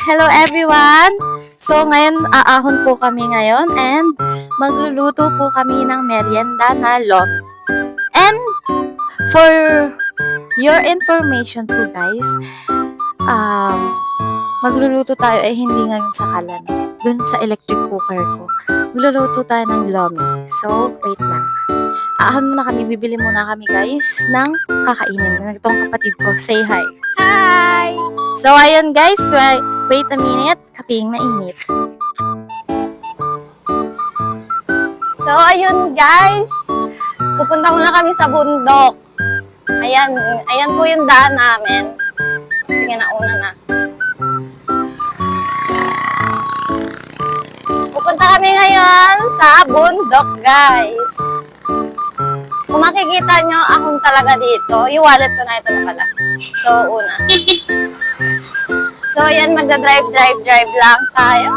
Hello everyone! So ngayon, aahon po kami ngayon and magluluto po kami ng merienda na lomi. And for your information po guys, magluluto tayo ay hindi ngayon sa kalan. Dun sa electric cooker ko. Magluluto tayo ng lomi. So, wait lang. Aahon muna kami, bibili muna kami guys ng kakainin. Itong kapatid ko, say hi. Hi! So, ayun guys, wait a minute, kaping mainit. So, ayun guys, pupunta muna kami sa bundok. Ayan po yung daan namin. Sige na, una na. Pupunta kami ngayon sa bundok guys. Kung makikita nyo, akong talaga dito. Yung wallet ko na ito na pala. So, una. So, yan, magda-drive lang tayo.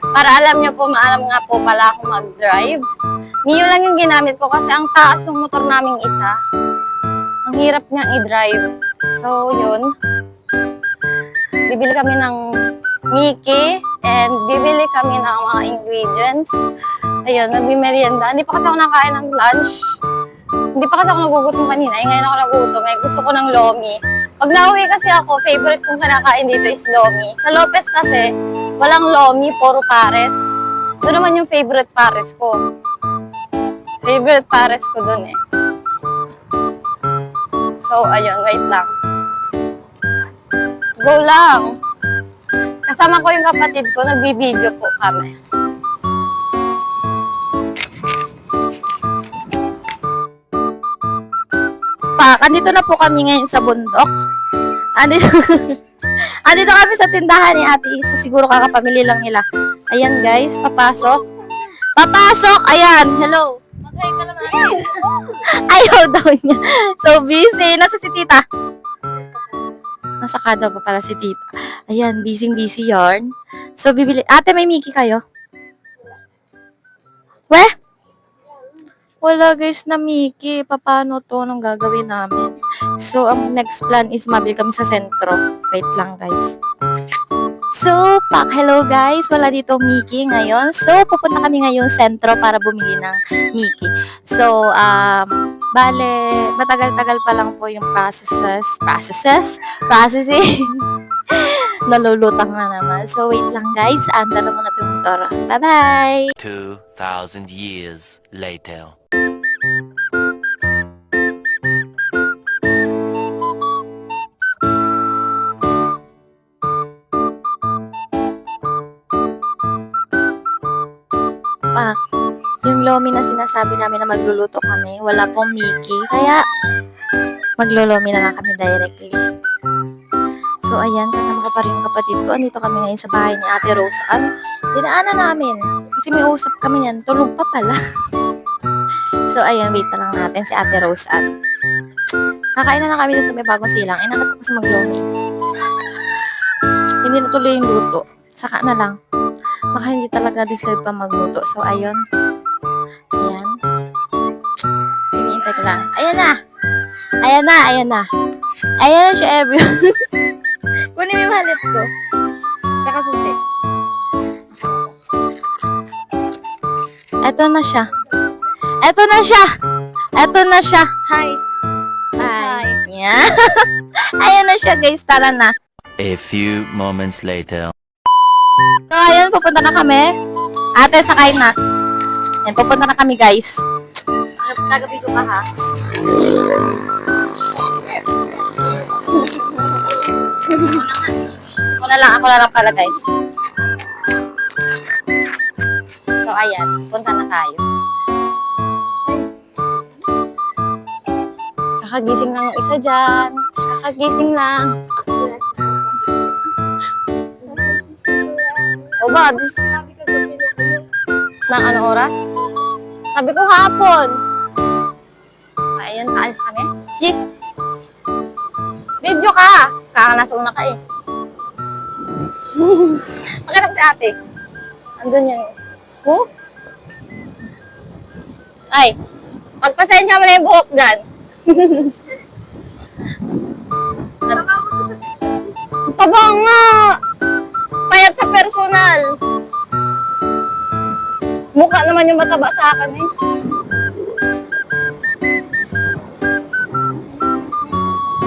Para alam nyo po, maalam nga po pala ako mag-drive. Mio lang yung ginamit ko kasi ang taas ng motor naming isa. Ang hirap niyang i-drive. So, yun. Bibili kami ng Mickey and bibili kami ng mga ingredients. Ayun, nagmimerienda. Hindi pa kasi ako nakain ng lunch. Hindi pa kasi ako nagugutom kanina. Ngayon ako nagugutom. Gusto ko ng lomi. Pag nauwi kasi ako, favorite kong kinakain dito is lomi. Sa Lopez kasi, walang lomi, puro pares. Doon naman yung favorite pares ko. Favorite pares ko doon eh. So, ayun, wait lang. Go lang. Kasama ko yung kapatid ko, nagbibideo po kami. Andito na po kami ngayon sa bundok. Andito kami sa tindahan ni Ate Isa. Siguro kakapamili lang nila. Ayan guys, papasok. Papasok! Ayan, hello. Mag-hi ka naman, Ate Isa. Ayaw daw niya. So busy. Nasa si Tita? Nasa kada pa pala si Tita. Ayan, busy yarn. So bibili. Ate, may Mickey kayo? Weh? Wala guys na Mickey. Paano to? Anong gagawin namin? So, ang next plan is mabili kami sa sentro. Wait lang guys. So, hello guys. Wala dito Mickey ngayon. So, pupunta kami ngayong sentro para bumili ng Mickey. So, bale, matagal-tagal pa lang po yung processing. Nalulutang na naman. So, wait lang guys. Anda na muna itong motor. Bye-bye! 2,000 years later. Yung lomi na sinasabi namin na magluluto kami, wala pong Mickey, kaya maglolomi na lang kami directly. So, ayan, kasama ko pa rin yung kapatid ko. Andito kami ngayon sa bahay ni Ate Rose Ann. Dinaanan namin. Kasi may usap kami yan. Tulog pa pala. So, ayan, wait na lang natin si Ate Rose Ann. Kakain na kami sa may bagong silang. Inangat ko kasi maglomi. Hindi na tuloy yung luto. Saka na lang. Baka hindi talaga deserve pa magluto. So, ayun. Ayan. Hinihintay ko lang. Ayan na! Ayan na siya, everyone. Kunin mo yung malit ko. Tsaka susi. Eto na siya. Hi. Yeah. Ayan na siya, guys. Tara na. A few moments later. So, ayun, pupunta na kami. Ate, sakay na. Ayan, pupunta na kami, guys. Nagabi ko pa, ha? Ako na lang pala, guys. So, ayan. Punta na tayo. Kakagising lang yung isa dyan. Kakagising lang. O ba? Nang anong oras? Sabi ko hapon. Ayan, kaalis kami. Shit! Video ka! Nasa una ka eh. Maghanap si ate. Andun yan. Ay, pagpasensya mo na yung buhok dyan. taba nga! Payat sa personal! Mukha naman yung mataba sa akin eh.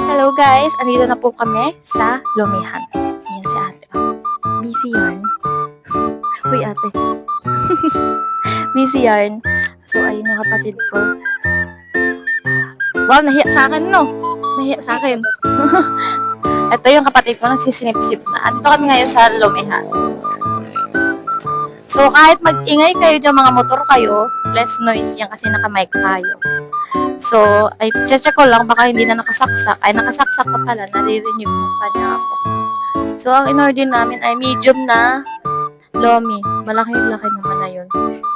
Hello guys! Andito na po kami sa Lomihan. Ayan si ate. Oh. Busy yarn. Uy ate. Busy yarn. So ayun yung kapatid ko. Wow, nahiya sa akin no? Nahiya sa akin. Ito yung kapatid ko, nagsisinip-sip na. Andito kami ngayon sa Lomihan. So, kahit mag-ingay kayo dyan, mga motor kayo, less noise yan kasi naka-mic tayo. So, ay, check ko lang, baka hindi na nakasaksak. Ay, nakasaksak pa pala, naririnig mo pa niya ako. So, ang in-order namin ay medium na lomi. Malaki-laki naman na yun.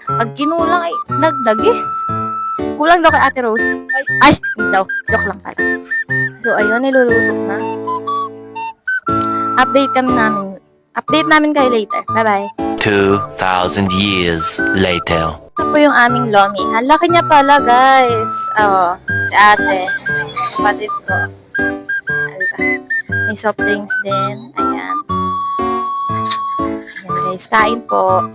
Pag kinulang ay dagdag eh. Kulang daw kay Ate Rose. Ay, hindi daw. Joke lang pala. So, ayun, nilulutok na. Update namin kayo later. Bye-bye. 2,000 years later. Ito po yung aming lomi. Ang laki niya pala, guys. Oh, si ate. Kapatid ko. Diba? May soft drinks din. Ayan. Ayan, guys. Kain po.